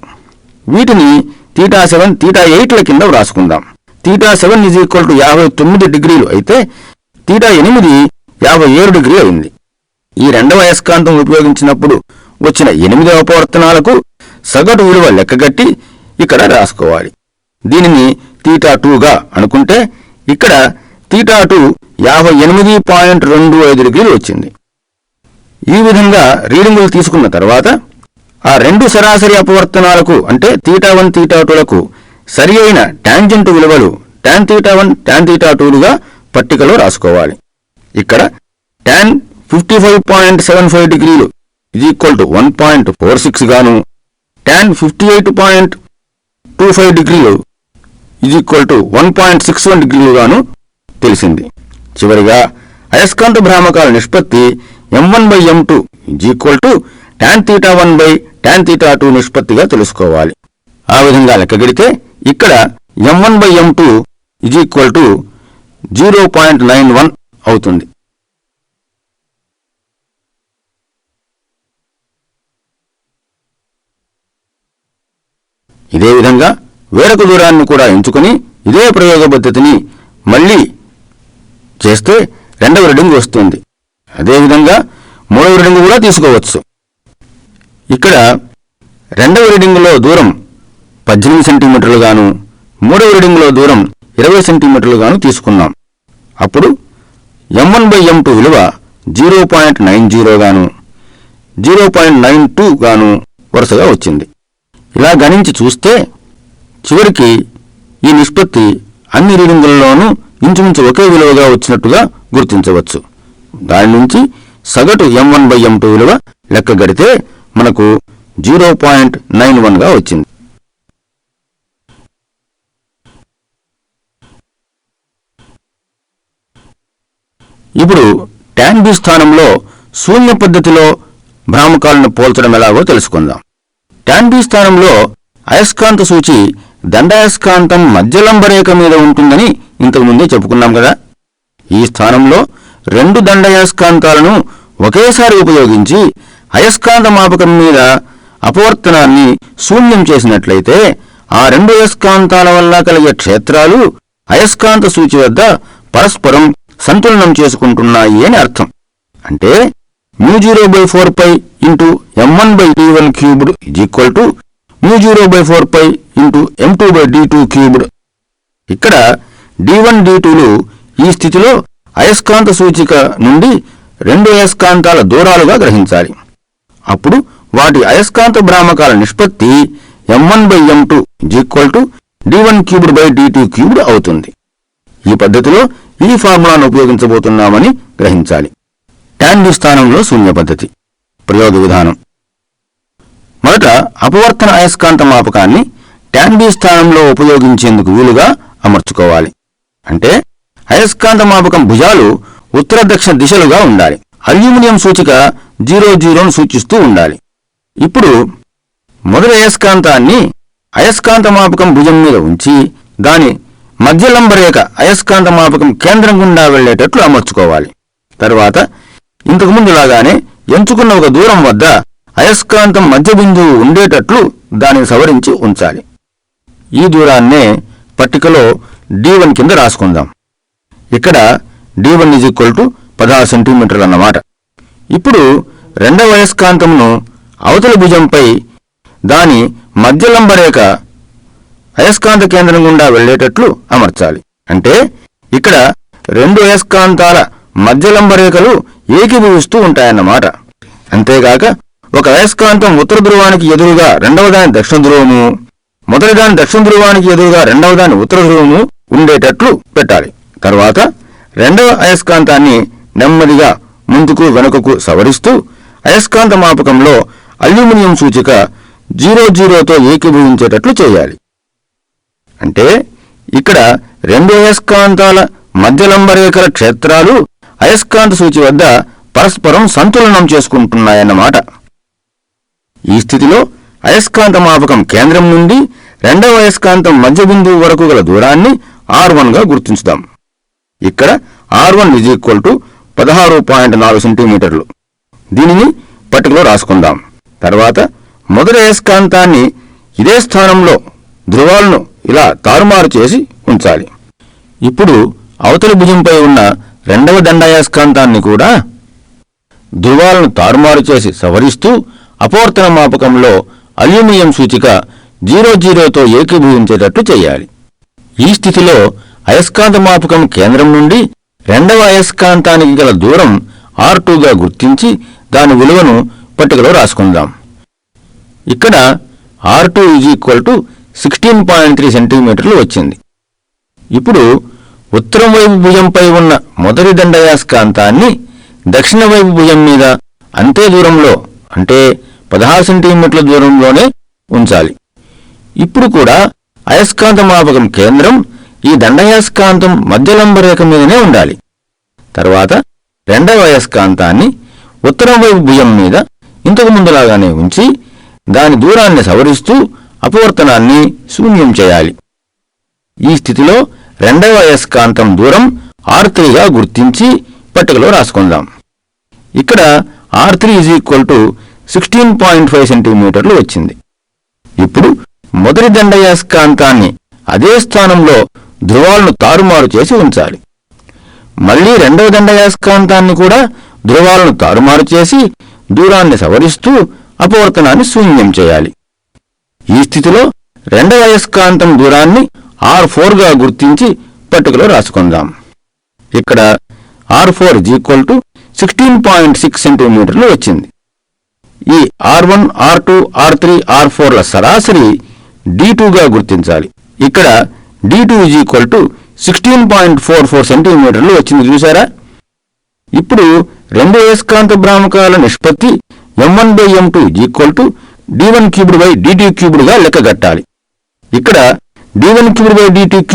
Speaker 1: వీటిని θ7 θ8ల కింద వ్రాసుకుందాం. θ7 59 డిగ్రీలు అయితే θ8 57 డిగ్రీ అయింది. ఈ 2వ అయస్కాంతం ఉపయోగించినప్పుడు వచ్చిన 8 అపవర్తనాలకు సగటు విలువ లెక్కగట్టి ఇక్కడ రాసుకోవాలి. దీనిని θ2గా అనుకుంటే ఇక్కడ θ2 58.25 డిగ్రీలు వచ్చింది. ఈ విధంగా రీడింగులు తీసుకున్న తర్వాత ఆ 2 సరాసరి అపవర్తనాలకు, అంటే θ1 θ2లకు సరి అయిన టాంజెంట్ విలువలు tan θ1 tan θ2లుగా పట్టికలో రాసుకోవాలి. ఇక్కడ tan 55.75 డిగ్రీలు = 1.46 గాను, tan 58.25 డిగ్రీలు = 1.61 డిగ్రీలు గాను తెలిసింది. చివరిగా అయస్కాంత భ్రామకాల నిష్పత్తి m1/m2 = tan θ1/tan θ2 నిష్పత్తిగా తెలుసుకోవాలి. ఆ విధంగా లెక్కగడితే ఇక్కడ m1/m2 = 0.91 అవుతుంది. ఇదే విధంగా వేరొక దూరాన్ని కూడా ఎంచుకొని ఇదే ప్రయోగ పద్ధతిని మళ్ళీ చేస్తే రెండవ రీడింగ్ వస్తుంది. అదేవిధంగా మూడవ రీడింగ్ కూడా తీసుకోవచ్చు. ఇక్కడ రెండవ రీడింగ్లో దూరం 18 సెంటీమీటర్లు గాను, మూడవ రీడింగ్లో దూరం 20 సెంటీమీటర్లు గాను తీసుకున్నాం. అప్పుడు m1/m2 విలువ 0.90 గాను 0.92 గాను వరుసగా వచ్చింది. ఇలా గణించి చూస్తే చివరికి ఈ నిష్పత్తి అన్ని రీడింగులలోనూ ఇంచుమించు ఒకే విలువగా వచ్చినట్టుగా గుర్తించవచ్చు. దాని నుంచి సగటు m1/m2 విలువ లెక్కగడితే మనకు 0.91 గా వచ్చింది. ఇప్పుడు tan B స్థానంలో శూన్య పద్ధతిలో భ్రామకాలను పోల్చడం ఎలాగో తెలుసుకుందాం. tan B స్థానంలో అయస్కాంత సూచి దండాయస్కాంతం మధ్యలంబరేఖ మీద ఉంటుందని ఇంతకుముందే చెప్పుకున్నాం కదా. ఈ స్థానంలో రెండు దండాయస్కాంతాలను ఒకేసారి ఉపయోగించి అయస్కాంత మాపకం మీద అపవర్తనాన్ని శూన్యం చేసినట్లయితే ఆ రెండు అయస్కాంతాల వల్ల కలిగే క్షేత్రాలు అయస్కాంత సూచి వద్ద పరస్పరం సంతులనం చేసుకుంటున్నాయి అని అర్థం. అంటే μ0/4π m1/d1³ μ0/4π m2/d2³. ఇక్కడ d1 d2లు ఈ స్థితిలో అయస్కాంత సూచిక నుండి రెండు అయస్కాంతాల దూరాలుగా గ్రహించాలి. అప్పుడు వాటి అయస్కాంత భ్రామకాల నిష్పత్తి m1/m2 d1³/d2³ అవుతుంది. ఈ పద్ధతిలో ఈ ఫార్ములాను ఉపయోగించబోతున్నామని గ్రహించాలి. tan B స్థానంలో శూన్య పద్ధతి ప్రయోగ విధానం. మొదట అపవర్తన అయస్కాంత మాపకాన్ని tan B స్థానంలో ఉపయోగించేందుకు వీలుగా అమర్చుకోవాలి. అంటే అయస్కాంత మాపకం భుజాలు ఉత్తర దక్షిణ దిశలుగా ఉండాలి. అల్యూమినియం సూచిక 00ను సూచిస్తూ ఉండాలి. ఇప్పుడు మొదటి అయస్కాంతాన్ని అయస్కాంత మాపకం భుజం మీద ఉంచి దాని మధ్యలంబరేఖ అయస్కాంత మాపకం కేంద్రం గుండా వెళ్లేటట్లు అమర్చుకోవాలి. తర్వాత ఇంతకుముందులాగానే ఎంచుకున్న ఒక దూరం వద్ద అయస్కాంతం మధ్య బిందువు ఉండేటట్లు దానిని సవరించి ఉంచాలి. ఈ దూరాన్నే పట్టికలో d1 కింద రాసుకుందాం. ఇక్కడ d1 16 సెంటీమీటర్లు అన్నమాట. ఇప్పుడు రెండవ అయస్కాంతంను అవతలి భుజంపై దాని మధ్యలంబరేఖ అయస్కాంత కేంద్రం గుండా వెళ్లేటట్లు అమర్చాలి. అంటే ఇక్కడ రెండు అయస్కాంతాల మధ్యలంబరేఖలు ఏకీభవిస్తూ ఉంటాయన్నమాట. అంతేగాక ఒక అయస్కాంతం ఉత్తర ధ్రువానికి ఎదురుగా రెండవదాని దక్షిణ ధ్రువము, మొదటిదాని దక్షిణ ధ్రువానికి ఎదురుగా రెండవదాని ఉత్తర ధ్రువము ఉండేటట్లు పెట్టాలి. తర్వాత రెండవ అయస్కాంతాన్ని నెమ్మదిగా ముందుకు వెనుకకు సవరిస్తూ అయస్కాంత మాపకంలో అల్యూమినియం సూచిక 00తో ఏకీభవించేటట్లు చేయాలి. అంటే ఇక్కడ రెండు అయస్కాంతాల మధ్యలంబరేఖల క్షేత్రాలు అయస్కాంత సూచి వద్ద పరస్పరం సంతులనం చేసుకుంటున్నాయన్నమాట. ఈ స్థితిలో అయస్కాంత మాపకం కేంద్రం నుండి రెండవ అయస్కాంతం మధ్య బిందువు వరకు గల దూరాన్ని r1 గా గుర్తించుదాం. ఇక్కడ r1 16.4 సెంటీమీటర్లు. దీనిని పట్టికలో రాసుకుందాం. తర్వాత మొదటి అయస్కాంతాన్ని ఇదే స్థానంలో ధ్రువాలను ఇలా తారుమారు చేసి ఉంచాలి. ఇప్పుడు అవతలి భుజంపై ఉన్న రెండవ దండాయస్కాంతాన్ని కూడా ధ్రువాలను తారుమారు చేసి సవరిస్తూ అపవర్తన మాపకంలో అల్యూమినియం సూచిక 00తో ఏకీభవించేటట్లు చేయాలి. ఈ స్థితిలో అయస్కాంత మాపకం కేంద్రం నుండి రెండవ అయస్కాంతానికి గల దూరం r2గా గుర్తించి దాని విలువను పట్టికలో రాసుకుందాం. ఇక్కడ r2 16.3 సెంటీమీటర్లు వచ్చింది. ఇప్పుడు ఉత్తరం వైపు భుజంపై ఉన్న మొదటి దండాయస్కాంతాన్ని దక్షిణ వైపు భుజం మీద అంతే దూరంలో అంటే 16 సెంటీమీటర్ల దూరంలోనే ఉంచాలి. ఇప్పుడు కూడా అయస్కాంత మాపకం కేంద్రం ఈ దండాయస్కాంతం మధ్యలంబరేఖ మీదనే ఉండాలి. తర్వాత రెండవ అయస్కాంతాన్ని ఉత్తరం వైపు భుజం మీద ఇంతకు ముందులాగానే ఉంచి దాని దూరాన్ని సవరిస్తూ అపవర్తనాన్ని శూన్యం చేయాలి. ఈ స్థితిలో రెండవ అయస్కాంతం దూరం r3గా గుర్తించి పట్టికలో రాసుకుందాం. ఇక్కడ r3 16.5 సెంటీమీటర్లు వచ్చింది. ఇప్పుడు మొదటి దండయాస్కాంతాన్ని అదే స్థానంలో ధ్రువాలను తారుమారు చేసి ఉంచాలి. మళ్లీ రెండవ దండయాస్కాంతాన్ని కూడా ధ్రువాలను తారుమారు చేసి దూరాన్ని సవరిస్తూ అపవర్తనాన్ని శూన్యం చేయాలి. ఈ స్థితిలో రెండవ అయస్కాంతం దూరాన్ని R4 గా గుర్తించి పట్టికలో రాసుకుందాం. ఇక్కడ R4 16.6 సెంటీమీటర్లు వచ్చింది. ఈ R1, R2, R3, R4ల సరాసరి D2 గా గుర్తించాలి. ఇక్కడ D2 16.44 సెంటీమీటర్లు వచ్చింది చూసారా. ఇప్పుడు రెండు అయస్కాంత భ్రామకాల నిష్పత్తి m1/m2 d1/dt³ గా లెక్కగట్టాలి. ఇక్కడ d1/dt³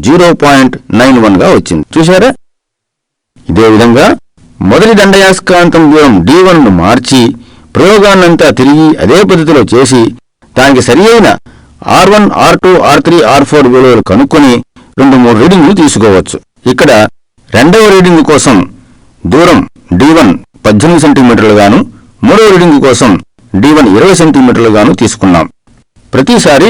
Speaker 1: 0.91 గా వచ్చింది చూసారా. ఇదే విధంగా మొదటి దండయాస్కాంతం దూరం d1 ను మార్చి ప్రయోగాన్నంతా తిరిగి అదే పద్ధతిలో చేసి దానికి సరియైన R1, R2, R3, R4 విలువలు కనుక్కొని 2-3 రీడింగులు తీసుకోవచ్చు. ఇక్కడ రెండవ రీడింగు కోసం దూరం d1 18 సెంటీమీటర్లుగాను, మూడవ రీడింగు కోసం d1 20 సెంటీమీటర్లుగాను తీసుకున్నాం. ప్రతిసారి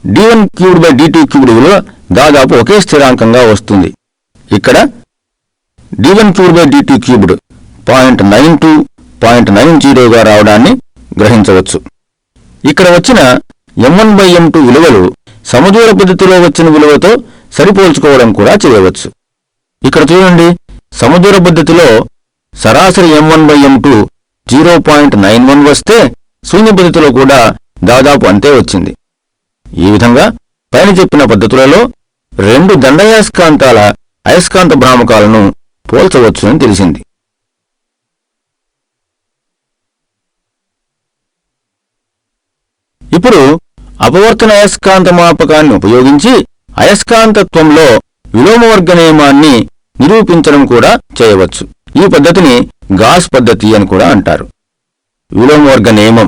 Speaker 1: d1/dt³ విలువ దాదాపు ఒకే స్థిరాంకంగా వస్తుంది. ఇక్కడ d1/dt³ 0.92, 0.90 గా రావడాన్ని గ్రహించవచ్చు. ఇక్కడ వచ్చిన m1/m2 విలువలు సమదూర పద్ధతిలో వచ్చిన విలువతో సరిపోల్చుకోవడం కూడా చేయవచ్చు. ఇక్కడ చూడండి, సమదూర పద్ధతిలో సరాసరి m1/m2 0.91 వస్తే శూన్య పద్ధతిలో కూడా దాదాపు అంతే వచ్చింది. ఈ విధంగా పైన చెప్పిన పద్ధతులలో రెండు దండయాస్కాంతాల అయస్కాంత భ్రామకాలను పోల్చవచ్చునని తెలిసింది. ఇప్పుడు అపవర్తన అయస్కాంత మాపకాన్ని ఉపయోగించి అయస్కాంతత్వంలో విలోమవర్గ నియమాన్ని నిరూపించడం కూడా చేయవచ్చు. ఈ పద్ధతిని గాస్ పద్ధతి అని కూడా అంటారు. విలోమవర్గ నియమం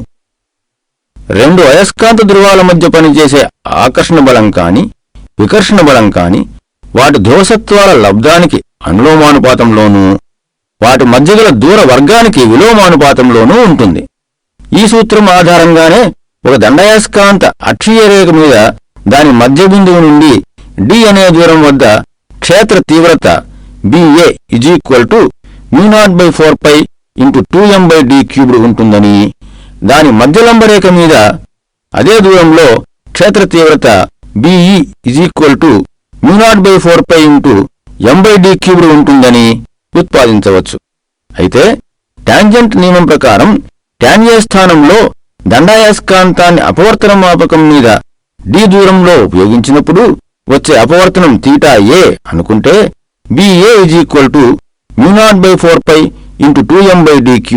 Speaker 1: రెండు అయస్కాంత ధ్రువాల మధ్య పనిచేసే ఆకర్షణ బలం కాని, వికర్షణ బలం కాని వాటి ధ్రువసత్వాల లబ్ధానికి అనులోమానుపాతంలోనూ, వాటి మధ్య గల దూర వర్గానికి విలోమానుపాతంలోనూ ఉంటుంది. ఈ సూత్రం ఆధారంగానే ఒక దండయాస్కాంత అక్షీయ రేఖ మీద దాని మధ్య బిందువు నుండి d అనే దూరం వద్ద క్షేత్ర తీవ్రత BA μ0/4π × 2m/d³ ఉంటుందని, దాని మధ్యలంబరేఖ మీద అదే దూరంలో క్షేత్ర తీవ్రత BE μ0/4π × m/d³ ఉంటుందని ఉత్పాదించవచ్చు. అయితే టాంజెంట్ నియమం ప్రకారం tan A స్థానంలో దండాయస్కాంతాన్ని అపవర్తన మాపకం మీద d దూరంలో ఉపయోగించినప్పుడు వచ్చే అపవర్తనం θA అనుకుంటే BA μ0/4π × 2m/d³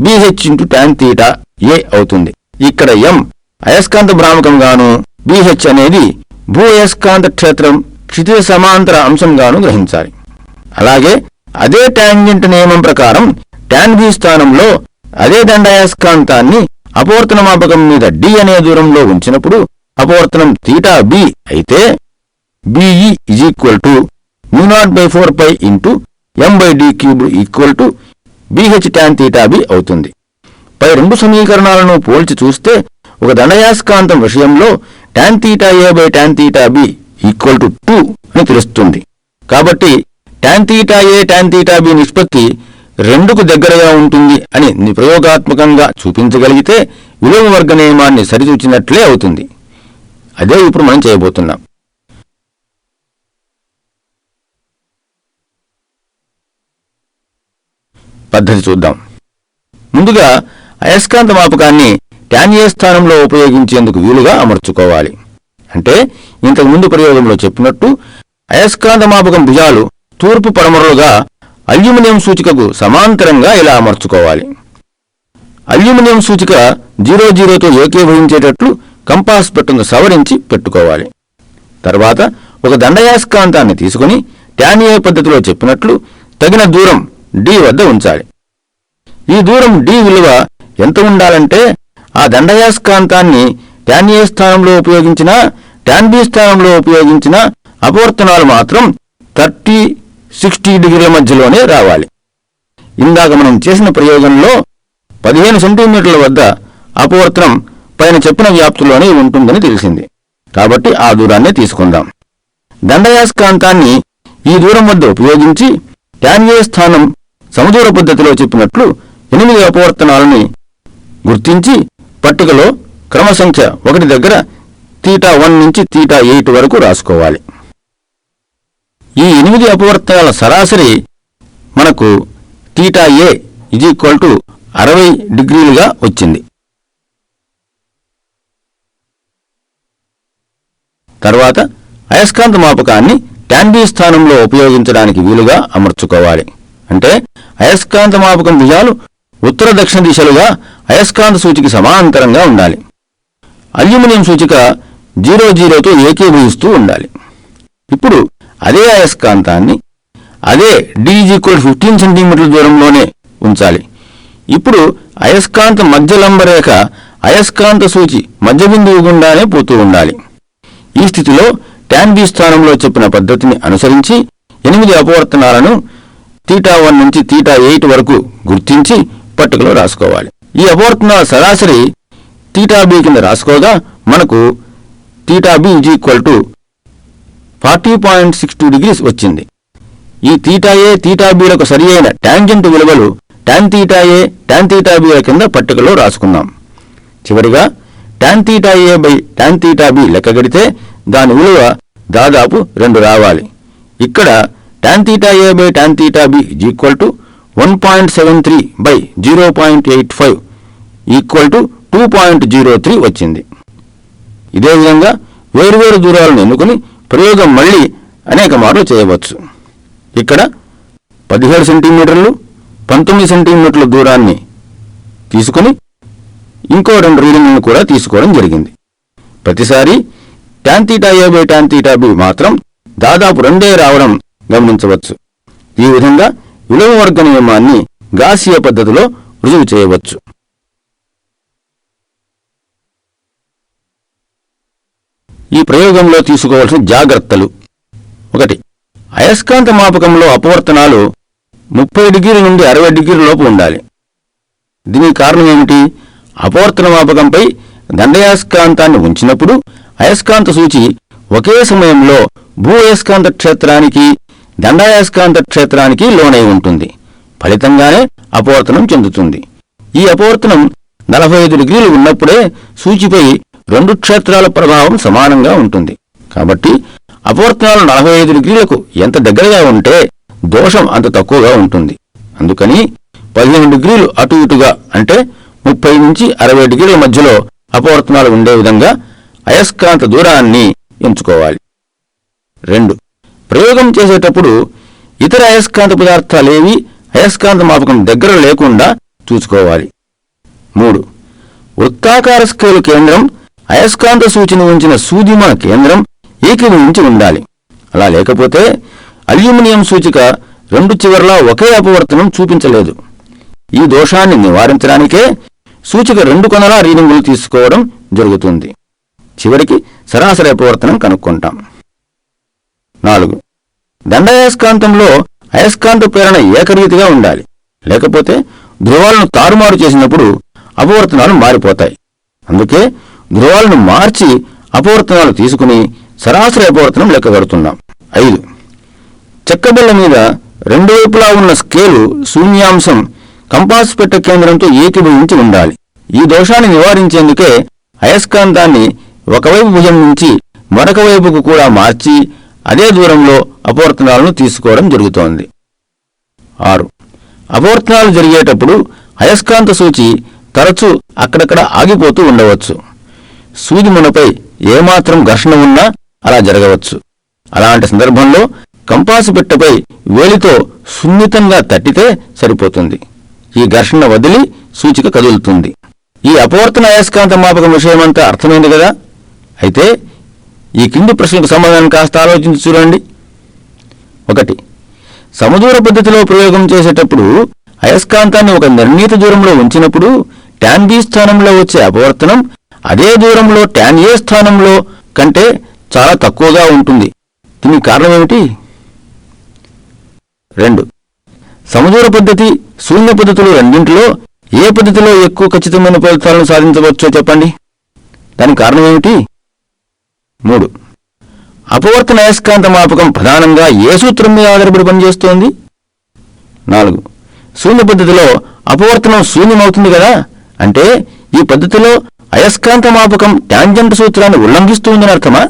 Speaker 1: BH × tan θA అవుతుంది. ఇక్కడ m అయస్కాంత భ్రామకం గాను, BH అనేది భూ అయస్కాంత క్షేత్రం క్షితిజ సమాంతర అంశంగాను గ్రహించాలి. అలాగే అదే టాంజెంట్ నియమం ప్రకారం tan B స్థానంలో అదే దండాయస్కాంతాన్ని అపవర్తన మాపకం మీద d అనే దూరంలో ఉంచినప్పుడు అపవర్తనం θB అయితే BE μ0/4π × m/d³ BH tan θB అవుతుంది. పై రెండు సమీకరణాలను పోల్చి చూస్తే ఒక దండయాస్కాంతం విషయంలో tan θA/tan θB 2 అని తెలుస్తుంది. కాబట్టి tan θA/tan θB నిష్పత్తి 2కు దగ్గరగా ఉంటుంది అని ప్రయోగాత్మకంగా చూపించగలిగితే విలోమవర్గ నియమాన్ని సరిచూచినట్లే అవుతుంది. అదే ఇప్పుడు మనం చేయబోతున్నాం. పద్ధతి చూద్దాం. ముందుగా అయస్కాంత మాపకాన్ని tan A స్థానంలో ఉపయోగించేందుకు వీలుగా అమర్చుకోవాలి. అంటే ఇంతకు ముందు ప్రయోగంలో చెప్పినట్టు అయస్కాంత మాపకం భుజాలు తూర్పు పడమరలుగా అల్యూమినియం సూచికకు సమాంతరంగా ఇలా అమర్చుకోవాలి. అల్యూమినియం సూచిక 00తో ఏకీభవించేటట్లు కంపాస్ పెట్టును సవరించి పెట్టుకోవాలి. తర్వాత ఒక దండయాస్కాంతాన్ని తీసుకుని tan A పద్ధతిలో చెప్పినట్లు తగిన దూరం d వద్ద ఉంచాలి. ఈ దూరం d విలువ ఎంత ఉండాలంటే ఆ దండయాస్కాంతాన్ని tan A స్థానంలో ఉపయోగించినా tan B స్థానంలో ఉపయోగించినా అపవర్తనాలు మాత్రం 30-60 డిగ్రీల మధ్యలోనే రావాలి. ఇందాక మనం చేసిన ప్రయోగంలో 15 సెంటీమీటర్ల వద్ద అపవర్తనం పైన చెప్పిన వ్యాప్తిలోనే ఉంటుందని తెలిసింది. కాబట్టి ఆ దూరాన్నే తీసుకుందాం. దండయాస్కాంతాన్ని ఈ దూరం వద్ద ఉపయోగించి tan A స్థానం సమదూర పద్ధతిలో చెప్పినట్లు 8 అపవర్తనాలని గుర్తించి పట్టికలో క్రమసంఖ్య 1 దగ్గర θ1 నుంచి θ8 వరకు రాసుకోవాలి. ఈ 8 అపవర్తనాల సరాసరి మనకు θA = 60 డిగ్రీలుగా వచ్చింది. తర్వాత అయస్కాంత మాపకాన్ని tan B స్థానంలో ఉపయోగించడానికి వీలుగా అమర్చుకోవాలి. అంటే అయస్కాంత మాపకం భుజాలు ఉత్తర దక్షిణ దిశలుగా అయస్కాంత సూచికి సమాంతరంగా ఉండాలి. అల్యూమినియం సూచిక 00తో ఏకీభవిస్తూ ఉండాలి. ఇప్పుడు అదే అయస్కాంతాన్ని అదే d 15 సెంటీమీటర్ల దూరంలోనే ఉంచాలి. ఇప్పుడు అయస్కాంత మధ్య లంబరేఖ అయస్కాంత సూచి మధ్య బిందువు గుండానే పోతూ ఉండాలి. ఈ స్థితిలో tan B స్థానంలో చెప్పిన పద్ధతిని అనుసరించి 8 అపవర్తనాలను θ1 నుంచి θ8 వరకు గుర్తించి పట్టికలో రాసుకోవాలి. ఈ అపవర్తనాల సరాసరి θB కింద రాసుకోగా మనకు θB = 40.62 డిగ్రీస్ వచ్చింది. ఈ θA θBలకు సరి అయిన టాంజెంట్ విలువలు tan θA tan θB కింద పట్టికలో రాసుకుందాం. చివరిగా tan θA/tan θB లెక్కగడితే దాని విలువ దాదాపు 2 రావాలి. ఇక్కడ tan θA/tan θB = 1.73/0.85 = 2.03 వచ్చింది. ఇదే విధంగా వేర్వేరు దూరాలను ఎన్నుకుని ప్రయోగం మళ్ళీ అనేక మార్లు చేయవచ్చు. ఇక్కడ 17 సెంటీమీటర్లు 19 సెంటీమీటర్ల దూరాన్ని తీసుకుని ఇంకో 2 రీడింగ్లను కూడా తీసుకోవడం జరిగింది. ప్రతిసారి tan θA/tan θB మాత్రం దాదాపు 2 రావడం గమనించవచ్చు. ఈ విధంగా విలోమ వర్గ నియమాన్ని గాసియా పద్ధతిలో రుజువు చేయవచ్చు. ఈ ప్రయోగంలో తీసుకోవాల్సిన జాగ్రత్తలు: 1. అయస్కాంత మాపకంలో అపవర్తనాలు 30 డిగ్రీల నుండి 60 డిగ్రీల లోపు ఉండాలి. దీనికి కారణం ఏమిటి? అపవర్తన మాపకంపై దండయాస్కాంతాన్ని ఉంచినప్పుడు అయస్కాంత సూచి ఒకే సమయంలో భూ అయస్కాంత క్షేత్రానికి దండాయస్కాంత క్షేత్రానికి లోనై ఉంటుంది. ఫలితంగానే అపవర్తనం చెందుతుంది. ఈ అపవర్తనం 45 డిగ్రీలు ఉన్నప్పుడే సూచిపై 2 క్షేత్రాల ప్రభావం సమానంగా ఉంటుంది. కాబట్టి అపవర్తనాలు 45 డిగ్రీలకు ఎంత దగ్గరగా ఉంటే దోషం అంత తక్కువగా ఉంటుంది. అందుకని 15 డిగ్రీలు అటు ఇటుగా అంటే 30 నుంచి 60 డిగ్రీల మధ్యలో అపవర్తనాలు ఉండే విధంగా అయస్కాంత దూరాన్ని ఎంచుకోవాలి. 2. ప్రయోగం చేసేటప్పుడు ఇతర అయస్కాంత పదార్థాలేవి అయస్కాంత మాపకం దగ్గర లేకుండా చూసుకోవాలి. 3. వృత్తాకార స్కేలు కేంద్రం అయస్కాంత సూచిని ఉంచిన సూదిమ కేంద్రం ఏకీభవించి ఉండాలి. అలా లేకపోతే అల్యూమినియం సూచిక 2 చివర్లా ఒకే అపవర్తనం చూపించలేదు. ఈ దోషాన్ని నివారించడానికే సూచిక 2 కొనలా రీడింగులు తీసుకోవడం జరుగుతుంది. చివరికి సరాసరి అపవర్తనం కనుక్కుంటాం. 4. దండయాస్కాంతంలో అయస్కాంత ప్రేరణ ఏకరీతిగా ఉండాలి. లేకపోతే ధ్రువాలను తారుమారు చేసినప్పుడు అపవర్తనాలు మారిపోతాయి. అందుకే ధ్రువాలను మార్చి అపవర్తనాలు తీసుకుని సరాసరి అపవర్తనం లెక్కగడుతున్నాం. 5. చెక్కబిళ్ళ మీద 2 వైపులా ఉన్న స్కేలు శూన్యాంశం కంపాస్ పెట్టె కేంద్రంతో ఏకీభవించి ఉండాలి. ఈ దోషాన్ని నివారించేందుకే అయస్కాంతాన్ని ఒకవైపు భుజం నుంచి మరొక వైపుకు కూడా మార్చి అదే దూరంలో అపవర్తనాలను తీసుకోవడం జరుగుతోంది. 6. అపవర్తనాలు జరిగేటప్పుడు అయస్కాంత సూచి తరచూ అక్కడక్కడ ఆగిపోతూ ఉండవచ్చు. సూది మునపై ఏమాత్రం ఘర్షణ ఉన్నా అలా జరగవచ్చు. అలాంటి సందర్భంలో కంపాసు పెట్టెపై వేలితో సున్నితంగా తట్టితే సరిపోతుంది. ఈ ఘర్షణ వదిలి సూచిక కదులుతుంది. ఈ అపవర్తన అయస్కాంత మాపకం విషయమంతా అర్థమైంది కదా? అయితే ఈ కింది ప్రశ్నకు సమాధానం కాస్త ఆలోచించి చూడండి. 1. సమదూర పద్ధతిలో ప్రయోగం చేసేటప్పుడు అయస్కాంతాన్ని ఒక నిర్ణీత దూరంలో ఉంచినప్పుడు tan B స్థానంలో వచ్చే అపవర్తనం అదే దూరంలో tan A స్థానంలో కంటే చాలా తక్కువగా ఉంటుంది. దీనికి కారణం ఏమిటి? 2. సమదూర పద్ధతి, శూన్య పద్ధతులు రెండింటిలో ఏ పద్ధతిలో ఎక్కువ ఖచ్చితమైన ఫలితాలను సాధించవచ్చో చెప్పండి. దానికి కారణం ఏమిటి? 3. అపవర్తన అయస్కాంత మాపకం ప్రధానంగా ఏ సూత్రం మీద ఆధారపడి పనిచేస్తోంది? 4. శూన్య పద్ధతిలో అపవర్తనం శూన్యమవుతుంది కదా, అంటే ఈ పద్ధతిలో అయస్కాంత మాపకం టాంజెంట్ సూత్రాన్ని ఉల్లంఘిస్తుందని అర్థమా?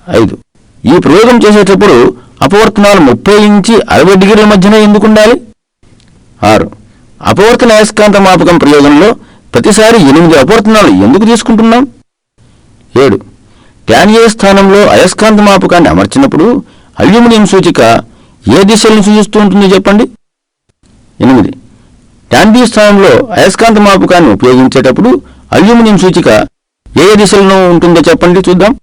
Speaker 1: 5. ఈ ప్రయోగం చేసేటప్పుడు అపవర్తనాలు 30 నుంచి 60 డిగ్రీల మధ్యనే ఎందుకుండాలి? 6. అపవర్తన అయస్కాంత మాపకం ప్రయోగంలో ప్రతిసారి 8 అపవర్తనాలు ఎందుకు తీసుకుంటున్నాం? 7. ట్యాన్ ఏ స్థానంలో అయస్కాంత మాపకాన్ని అమర్చినప్పుడు అల్యూమినియం సూచిక ఏ దిశలను సూచిస్తూ ఉంటుంది చెప్పండి? 8. ట్యాన్ బి స్థానంలో అయస్కాంత మాపకాన్ని ఉపయోగించేటప్పుడు అల్యూమినియం సూచిక ఏ దిశలను ఉంటుందో చెప్పండి చూద్దాం.